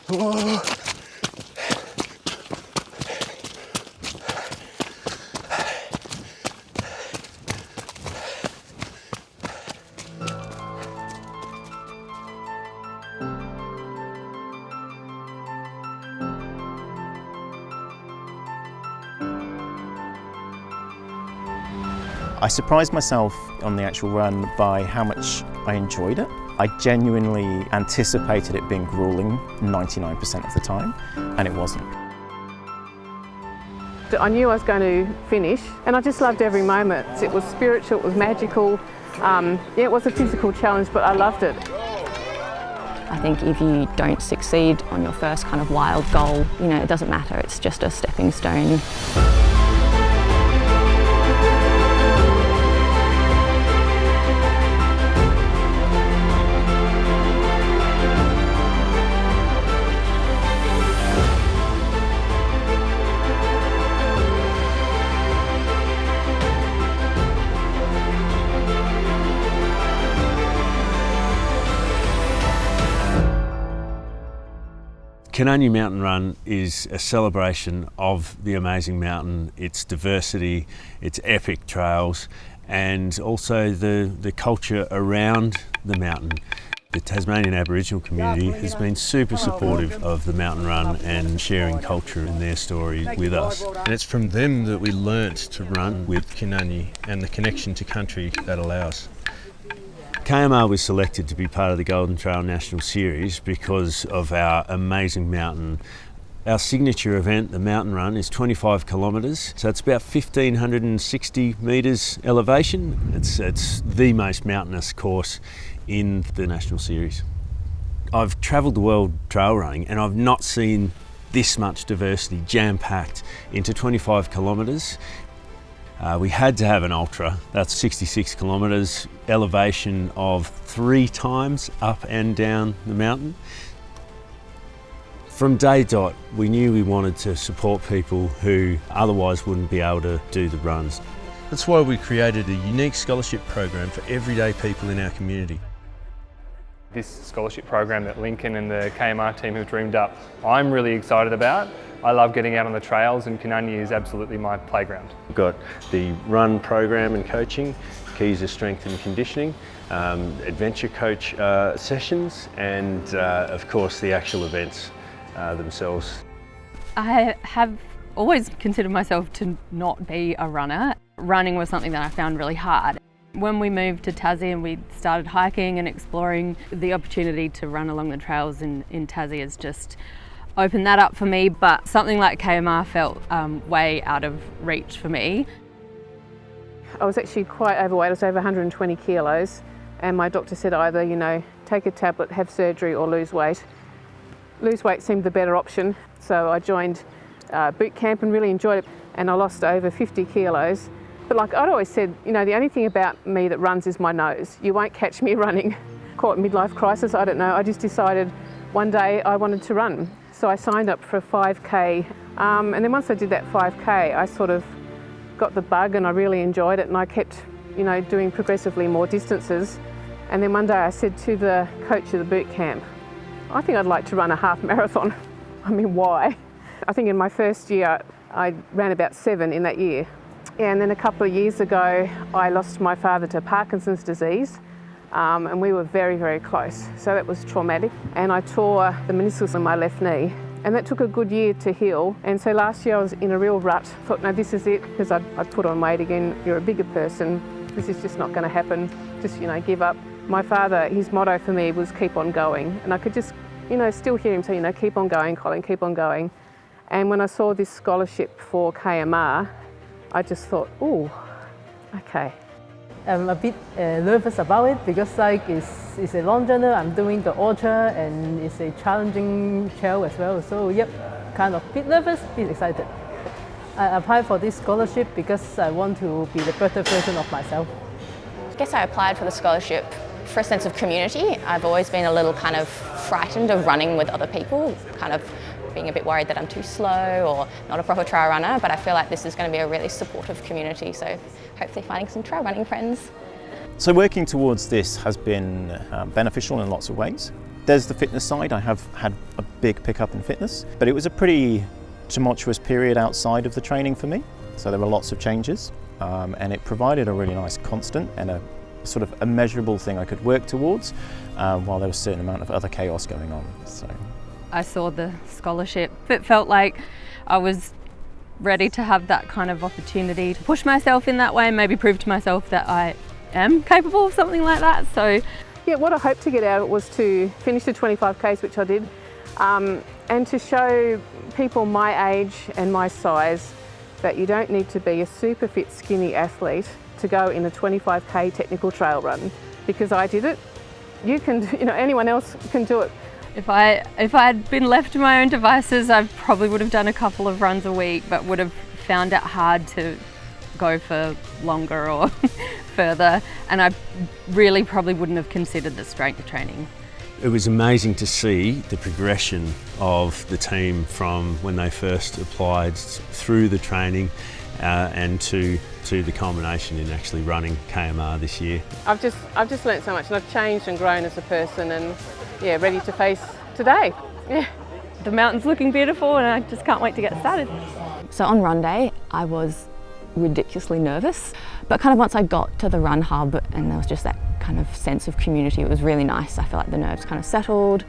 Whoa. I surprised myself on the actual run by how much I enjoyed it. I genuinely anticipated it being grueling 99% of the time, and it wasn't. I knew I was going to finish, and I just loved every moment. It was spiritual, it was magical. It was a physical challenge, but I loved it. I think if you don't succeed on your first kind of wild goal, you know, it doesn't matter, it's just a stepping stone. Kunanyi Mountain Run is a celebration of the amazing mountain, its diversity, its epic trails, and also the culture around the mountain. The Tasmanian Aboriginal community has been super supportive of the mountain run and sharing culture and their stories with us. And it's from them that we learnt to run with Kunanyi and the connection to country that allows. KMR was selected to be part of the Golden Trail National Series because of our amazing mountain. Our signature event, the mountain run, is 25 kilometres, so it's about 1,560 metres elevation. It's the most mountainous course in the National Series. I've travelled the world trail running and I've not seen this much diversity jam-packed into 25 kilometres. We had to have an ultra. That's 66 kilometres, elevation of 3 times up and down the mountain. From day dot, we knew we wanted to support people who otherwise wouldn't be able to do the runs. That's why we created a unique scholarship program for everyday people in our community. This scholarship program that Lincoln and the KMR team have dreamed up, I'm really excited about. I love getting out on the trails, and Kunanyi is absolutely my playground. We've got the run program and coaching, keys of strength and conditioning, adventure coach sessions, and of course the actual events themselves. I have always considered myself to not be a runner. Running was something that I found really hard. When we moved to Tassie and we started hiking and exploring, the opportunity to run along the trails in Tassie has just opened that up for me, but something like KMR felt way out of reach for me. I was actually quite overweight, I was over 120 kilos, and my doctor said either, you know, take a tablet, have surgery or lose weight. Lose weight seemed the better option, so I joined boot camp and really enjoyed it, and I lost over 50 kilos. But like I'd always said, you know, the only thing about me that runs is my nose. You won't catch me running. Call it midlife crisis, I don't know. I just decided one day I wanted to run. So I signed up for a 5K, and then once I did that 5K, I sort of got the bug and I really enjoyed it, and I kept, you know, doing progressively more distances. And then one day I said to the coach of the boot camp, I think I'd like to run a half marathon. I mean, why? I think in my first year, I ran about 7 in that year. And then a couple of years ago, I lost my father to Parkinson's disease. And we were very, very close. So that was traumatic. And I tore the meniscus in my left knee. And that took a good year to heal. And so last year I was in a real rut. Thought, no, this is it, because I'd put on weight again. You're a bigger person. This is just not going to happen. Just, you know, give up. My father, his motto for me was keep on going. And I could just, you know, still hear him say, you know, keep on going, Colin, keep on going. And when I saw this scholarship for KMR, I just thought, ooh, okay. I'm a bit nervous about it because like it's a long journey. I'm doing the ultra and it's a challenging trail as well. So yep, kind of bit nervous, bit excited. I applied for this scholarship because I want to be the better version of myself. I guess I applied for the scholarship for a sense of community. I've always been a little kind of frightened of running with other people, kind of being a bit worried that I'm too slow or not a proper trail runner, but I feel like this is going to be a really supportive community, so hopefully finding some trail running friends. So working towards this has been beneficial in lots of ways. There's the fitness side. I have had a big pickup in fitness, but it was a pretty tumultuous period outside of the training for me. So there were lots of changes, and it provided a really nice constant and a sort of a measurable thing I could work towards, while there was a certain amount of other chaos going on. So I saw the scholarship. It felt like I was ready to have that kind of opportunity to push myself in that way and maybe prove to myself that I am capable of something like that. So yeah, what I hoped to get out of it was to finish the 25Ks, which I did, and to show people my age and my size that you don't need to be a super fit, skinny athlete to go in a 25K technical trail run, because I did it. You can, anyone else can do it. if I had been left to my own devices, I probably would have done a couple of runs a week, but would have found it hard to go for longer or further, and I really probably wouldn't have considered the strength training. It was amazing to see the progression of the team from when they first applied through the training and to the culmination in actually running KMR this year. I've just learnt so much, and I've changed and grown as a person, and yeah, ready to face today. Yeah. The mountain's looking beautiful and I just can't wait to get started. So on run day, I was ridiculously nervous, but kind of once I got to the run hub and there was just that kind of sense of community, it was really nice. I feel like the nerves kind of settled,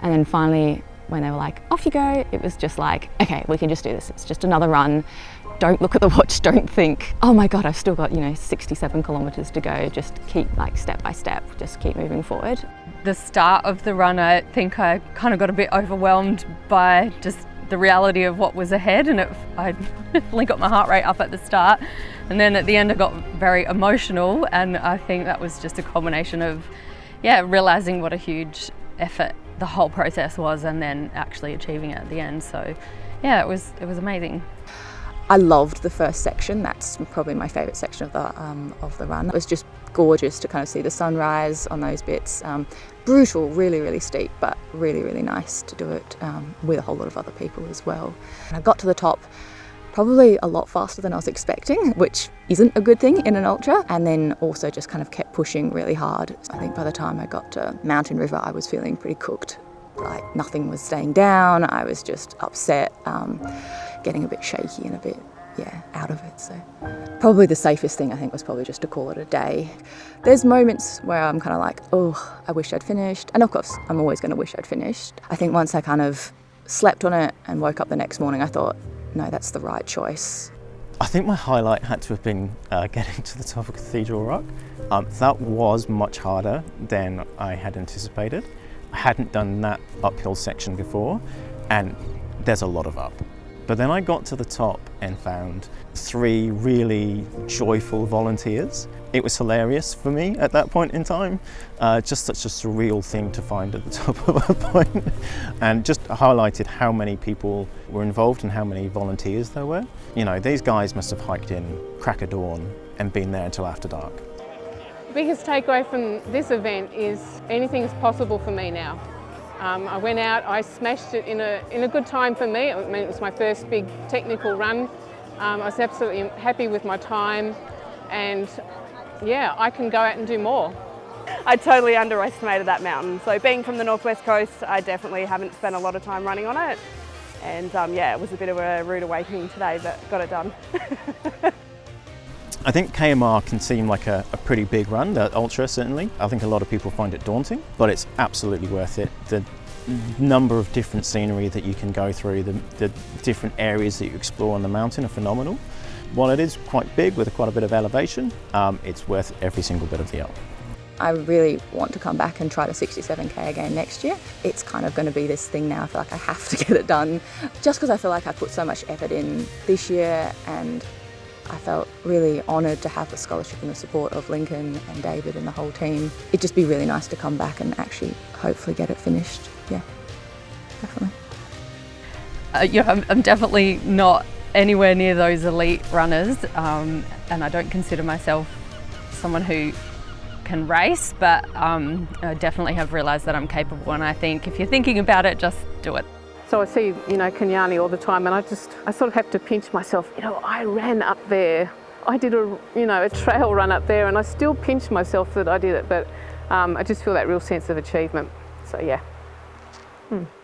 and then finally when they were like, off you go, it was just like, okay, we can just do this. It's just another run. Don't look at the watch, don't think, oh my God, I've still got 67 kilometres to go. Just keep step by step, just keep moving forward. The start of the run, I think I kind of got a bit overwhelmed by just the reality of what was ahead, and I definitely got my heart rate up at the start, and then at the end I got very emotional, and I think that was just a combination of realising what a huge effort the whole process was, and then actually achieving it at the end. So yeah, it was amazing. I loved the first section. That's probably my favourite section of the run. It was just gorgeous to kind of see the sunrise on those bits. Brutal, really, really steep, but really, really nice to do it with a whole lot of other people as well. And I got to the top probably a lot faster than I was expecting, which isn't a good thing in an ultra, and then also just kind of kept pushing really hard. I think by the time I got to Mountain River, I was feeling pretty cooked. Like nothing was staying down. I was just upset, getting a bit shaky and a bit, out of it. So probably the safest thing I think was probably just to call it a day. There's moments where I'm kind of like, oh, I wish I'd finished. And of course, I'm always going to wish I'd finished. I think once I kind of slept on it and woke up the next morning, I thought, no, that's the right choice. I think my highlight had to have been getting to the top of Cathedral Rock. That was much harder than I had anticipated. I hadn't done that uphill section before, and there's a lot of up. But then I got to the top and found 3 really joyful volunteers. It was hilarious for me at that point in time. Just such a surreal thing to find at the top of a point, and just highlighted how many people were involved and how many volunteers there were. These guys must have hiked in crack of dawn and been there until after dark. The biggest takeaway from this event is anything is possible for me now. I went out, I smashed it in a good time for me. I mean, it was my first big technical run. I was absolutely happy with my time, and I can go out and do more. I totally underestimated that mountain. So being from the northwest coast, I definitely haven't spent a lot of time running on it. And it was a bit of a rude awakening today, but got it done. I think KMR can seem like a pretty big run, the ultra certainly. I think a lot of people find it daunting, but it's absolutely worth it. The number of different scenery that you can go through, the different areas that you explore on the mountain are phenomenal. While it is quite big with quite a bit of elevation, it's worth every single bit of the up. I really want to come back and try the 67K again next year. It's kind of going to be this thing now. I feel like I have to get it done, just because I feel like I put so much effort in this year, and I felt really honoured to have the scholarship and the support of Lincoln and David and the whole team. It'd just be really nice to come back and actually hopefully get it finished. Yeah, definitely. I'm definitely not anywhere near those elite runners, and I don't consider myself someone who can race, but I definitely have realised that I'm capable, and I think if you're thinking about it, just do it. So I see, Kunanyi all the time, and I sort of have to pinch myself. I ran up there. I did a trail run up there, and I still pinch myself that I did it, but I just feel that real sense of achievement. So yeah. Hmm.